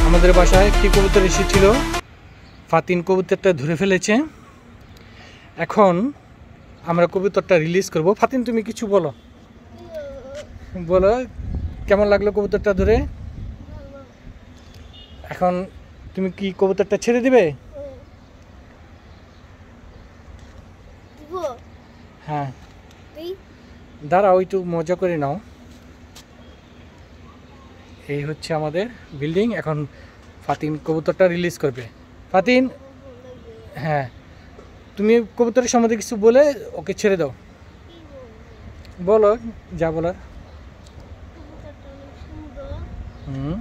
আমাদের বাসায় একটি কবুতর এসেছিল, ফাতিন কবুতরটা ধরে ফেলেছে। এখন আমরা কবুতরটা রিলিজ করব। ফাতিন তুমি কিছু বলো, বলো কেমন লাগলো কবুতরটা ধরে। এখন তুমি কি কবুতরটা ছেড়ে দিবে? হ্যাঁ দাঁড়াও, একটু মজা করে নাও। এই হচ্ছে আমাদের বিল্ডিং। এখন ফাতিন কবুতরটা রিলিজ করবে। ফাতিন, হ্যাঁ তুমি কবুতরের সম্বন্ধে কিছু বলে ওকে ছেড়ে দাও। বলো যা বলার। হুম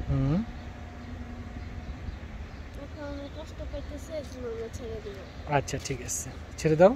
হুম আচ্ছা ঠিক আছে, ছেড়ে দাও।